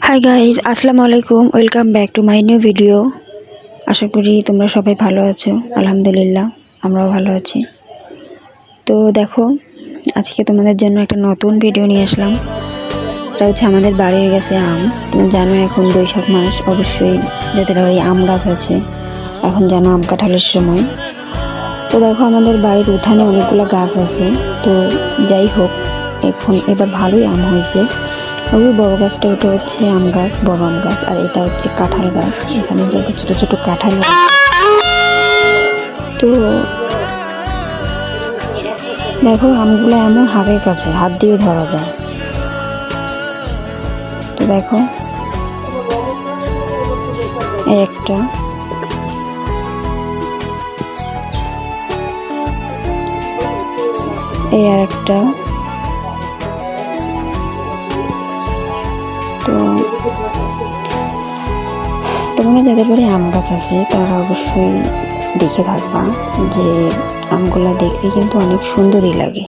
High guys, আসসালামু আলাইকুম। Welcome back to my new video. আশা করি তোমরা সবাই ভালো আছো। আলহামদুলিল্লাহ, আমরাও ভালো আছি। তো দেখো, আজকে তোমাদের জন্য একটা নতুন ভিডিও নিয়ে আসলাম। এটা হচ্ছে আমাদের বাড়ির গাছে আম। তুমি জানো এখন বৈশাখ মাস, অবশ্যই যাদের বাড়ি আম গাছ আছে এখন জানো আম কাঁঠালের সময়। তো দেখো, আমাদের বাড়ির উঠানে অনেকগুলো গাছ আছে। তো যাই হোক, এবার ভালোই আম হয়েছে। ওই বড় গাছটা, ওটা হচ্ছে আম গাছ, বড় আম গাছ, আর এটা হচ্ছে কাঁঠাল গাছ। এখানে দেখো ছোট ছোট কাঁঠাল গাছ। তো দেখো, আমগুলো এমন হাতের কাছে, হাত দিয়ে ধরা যায়। তো দেখো, এই একটা, এই আর একটা। তো তোমরা যাদের বাড়ি আম গাছ আছে তারা অবশ্যই দেখে থাকবা যে আমগুলা দেখতে কিন্তু অনেক সুন্দরই লাগে।